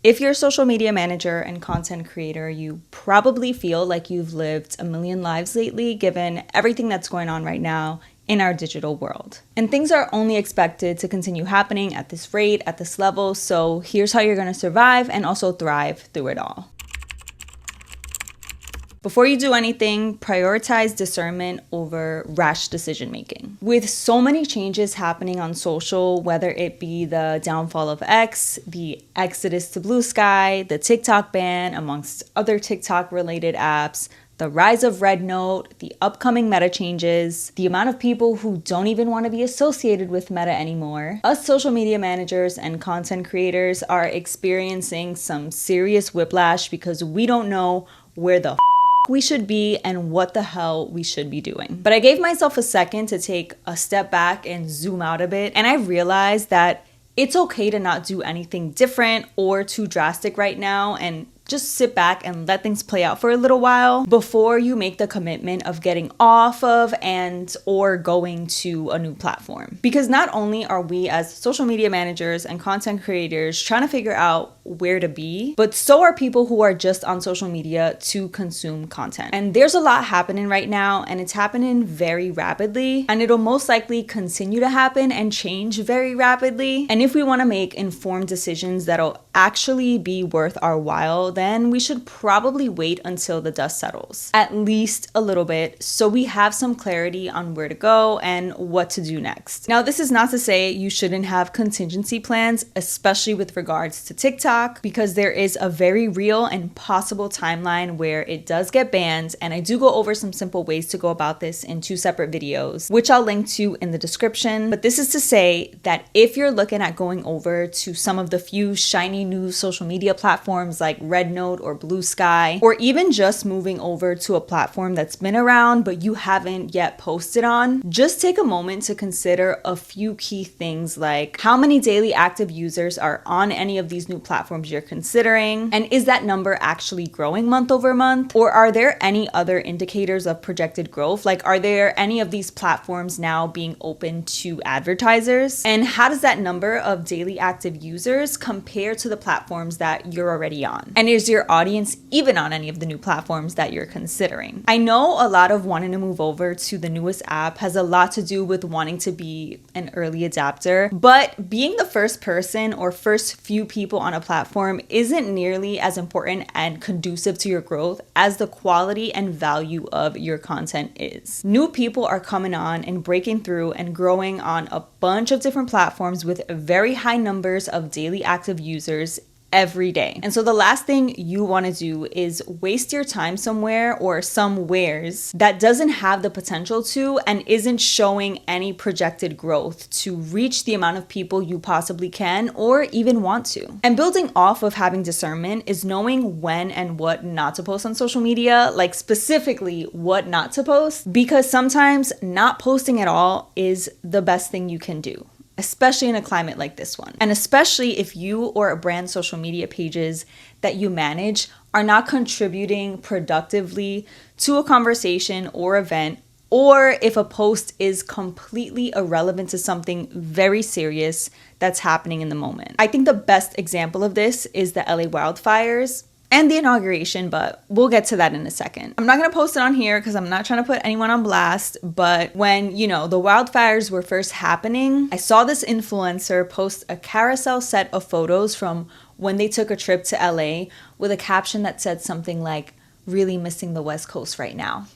If you're a social media manager and content creator, you probably feel like you've lived a million lives lately, given everything that's going on right now in our digital world. And things are only expected to continue happening at this rate, at this level. So here's how you're going to survive and also thrive through it all. Before you do anything, prioritize discernment over rash decision making. With so many changes happening on social, whether it be the downfall of X, the exodus to Blue Sky, the TikTok ban, amongst other TikTok related apps, the rise of Red Note, the upcoming Meta changes, the amount of people who don't even want to be associated with Meta anymore, us social media managers and content creators are experiencing some serious whiplash because we don't know where the we should be and what the hell we should be doing. But I gave myself a second to take a step back and zoom out a bit, and I realized that it's okay to not do anything different or too drastic right now and just sit back and let things play out for a little while before you make the commitment of getting off of and or going to a new platform. Because not only are we as social media managers and content creators trying to figure out where to be, but so are people who are just on social media to consume content. And there's a lot happening right now, and it's happening very rapidly, and it'll most likely continue to happen and change very rapidly. And if we want to make informed decisions that'll actually be worth our while, then we should probably wait until the dust settles, at least a little bit, so we have some clarity on where to go and what to do next. Now, this is not to say you shouldn't have contingency plans, especially with regards to TikTok, because there is a very real and possible timeline where it does get banned, and I do go over some simple ways to go about this in 2 separate videos, which I'll link to in the description. But this is to say that if you're looking at going over to some of the few shiny new social media platforms like Red Note or Blue Sky, or even just moving over to a platform that's been around but you haven't yet posted on, just take a moment to consider a few key things like how many daily active users are on any of these new platforms you're considering, and is that number actually growing month over month, or are there any other indicators of projected growth? Like, are there any of these platforms now being open to advertisers, and how does that number of daily active users compare to the platforms that you're already on? And is your audience even on any of the new platforms that you're considering? I know a lot of wanting to move over to the newest app has a lot to do with wanting to be an early adapter, but being the first person or first few people on a platform isn't nearly as important and conducive to your growth as the quality and value of your content is. New people are coming on and breaking through and growing on a bunch of different platforms with very high numbers of daily active users every day. And so the last thing you want to do is waste your time somewhere or somewheres that doesn't have the potential to and isn't showing any projected growth to reach the amount of people you possibly can or even want to. And building off of having discernment is knowing when and what not to post on social media, like specifically what not to post, because sometimes not posting at all is the best thing you can do, especially in a climate like this one. And especially if you or a brand's social media pages that you manage are not contributing productively to a conversation or event, or if a post is completely irrelevant to something very serious that's happening in the moment. I think the best example of this is the LA wildfires and the inauguration, but we'll get to that in a second. I'm not going to post it on here because I'm not trying to put anyone on blast, but when, the wildfires were first happening, I saw this influencer post a carousel set of photos from when they took a trip to LA with a caption that said something like, "Really missing the West Coast right now."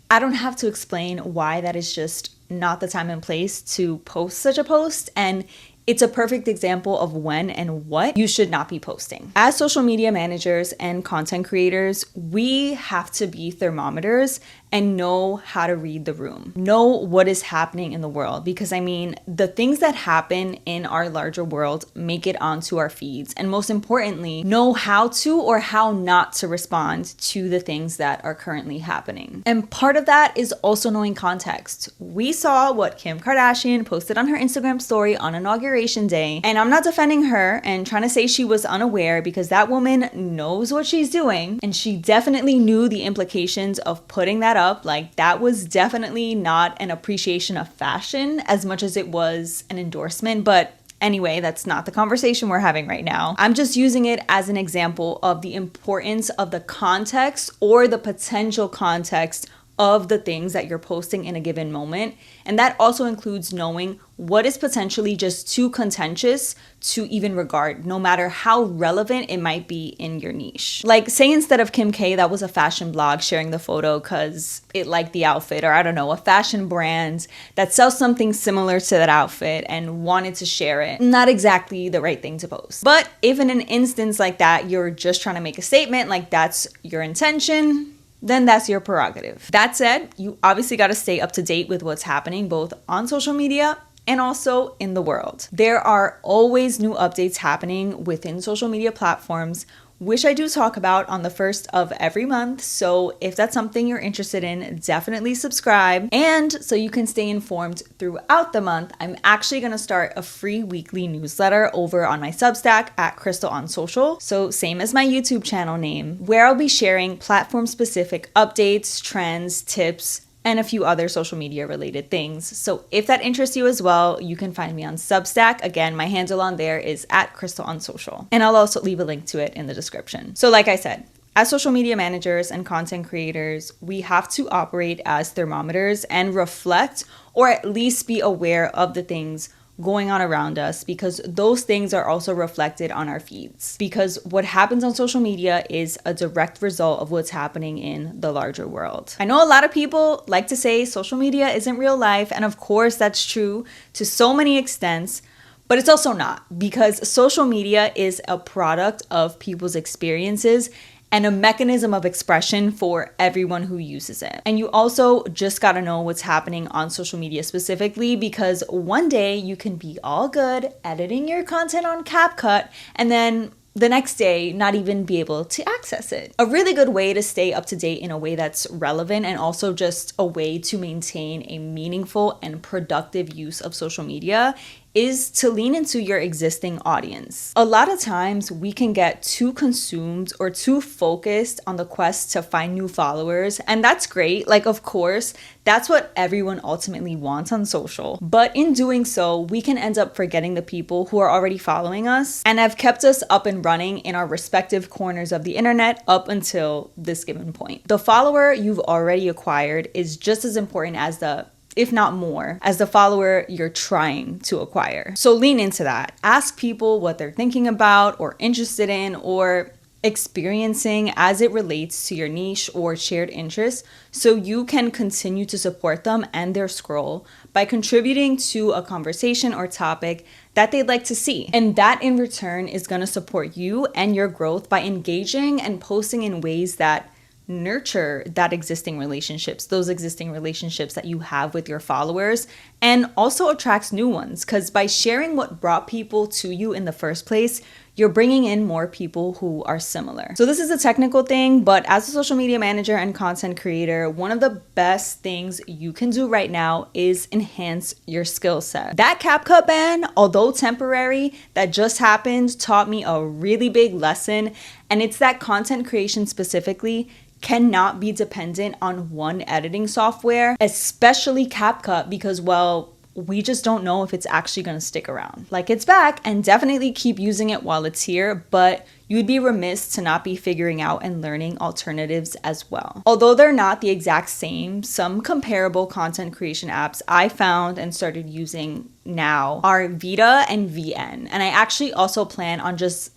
I don't have to explain why that is just not the time and place to post such a post, and it's a perfect example of when and what you should not be posting. As social media managers and content creators, we have to be thermometers and know how to read the room, know what is happening in the world. Because the things that happen in our larger world make it onto our feeds. And most importantly, know how to or how not to respond to the things that are currently happening. And part of that is also knowing context. We saw what Kim Kardashian posted on her Instagram story on Inauguration Day. And I'm not defending her and trying to say she was unaware, because that woman knows what she's doing. And she definitely knew the implications of putting that up. Like, that was definitely not an appreciation of fashion as much as it was an endorsement. But Anyway, that's not the conversation we're having right now. I'm just using it as an example of the importance of the context or the potential context of the things that you're posting in a given moment. And that also includes knowing what is potentially just too contentious to even regard, no matter how relevant it might be in your niche. Like, say instead of Kim K, that was a fashion blog sharing the photo because it liked the outfit, or I don't know, a fashion brand that sells something similar to that outfit and wanted to share it. Not exactly the right thing to post. But if in an instance like that, you're just trying to make a statement, like that's your intention, then that's your prerogative. That said, you obviously got to stay up to date with what's happening both on social media and also in the world. There are always new updates happening within social media platforms, which I do talk about on the first of every month. So if that's something you're interested in, definitely subscribe. And so you can stay informed throughout the month, I'm actually going to start a free weekly newsletter over on my Substack at Crystal on Social. So same as my YouTube channel name, where I'll be sharing platform-specific updates, trends, tips, and a few other social media related things. So if that interests you as well, you can find me on Substack. Again, my handle on there is at Crystal on Social. And I'll also leave a link to it in the description. So like I said, as social media managers and content creators, we have to operate as thermometers and reflect, or at least be aware of the things going on around us, because those things are also reflected on our feeds. Because what happens on social media is a direct result of what's happening in the larger world. I know a lot of people like to say social media isn't real life, and of course that's true to so many extents, but it's also not, because social media is a product of people's experiences and a mechanism of expression for everyone who uses it. And you also just gotta know what's happening on social media specifically, because one day you can be all good editing your content on CapCut and then the next day not even be able to access it. A really good way to stay up to date in a way that's relevant, and also just a way to maintain a meaningful and productive use of social media, is to lean into your existing audience. A lot of times we can get too consumed or too focused on the quest to find new followers, and that's great. Like, of course, that's what everyone ultimately wants on social. But in doing so, we can end up forgetting the people who are already following us and have kept us up and running in our respective corners of the internet up until this given point. The follower you've already acquired is just as important as if not more, as the follower you're trying to acquire. So lean into that. Ask people what they're thinking about or interested in or experiencing as it relates to your niche or shared interests, so you can continue to support them and their scroll by contributing to a conversation or topic that they'd like to see. And that in return is going to support you and your growth by engaging and posting in ways that nurture those existing relationships that you have with your followers, and also attracts new ones, because by sharing what brought people to you in the first place, you're bringing in more people who are similar. So this is a technical thing, but as a social media manager and content creator, one of the best things you can do right now is enhance your skill set. That CapCut ban, although temporary, that just happened, taught me a really big lesson, and it's that content creation specifically cannot be dependent on one editing software, especially CapCut, because, well, we just don't know if it's actually going to stick around. Like, it's back, and definitely keep using it while it's here, but you'd be remiss to not be figuring out and learning alternatives as well. Although they're not the exact same, some comparable content creation apps I found and started using now are Vita and VN. And I actually also plan on just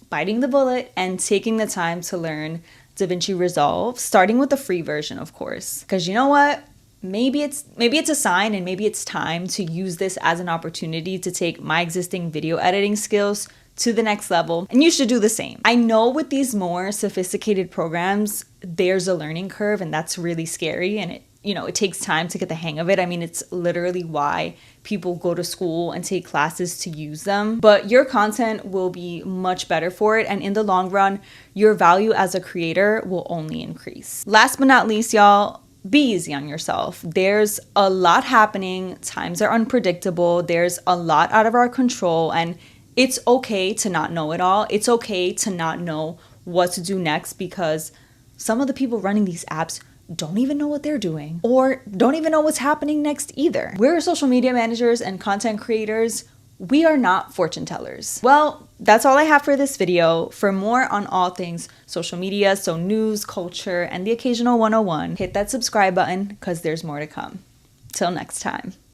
biting the bullet and taking the time to learn DaVinci Resolve, starting with the free version, of course. Because you know what? Maybe it's a sign, and maybe it's time to use this as an opportunity to take my existing video editing skills to the next level, and you should do the same. I know with these more sophisticated programs, there's a learning curve, and that's really scary, and it takes time to get the hang of it. I mean, it's literally why people go to school and take classes to use them. But your content will be much better for it, and in the long run, your value as a creator will only increase. Last but not least, y'all, be easy on yourself. There's a lot happening. Times are unpredictable. There's a lot out of our control, and it's okay to not know it all. It's okay to not know what to do next, because some of the people running these apps don't even know what they're doing, or don't even know what's happening next either. We're social media managers and content creators. We are not fortune tellers. Well, that's all I have for this video. For more on all things social media, so news, culture, and the occasional 101, hit that subscribe button because there's more to come. Till next time.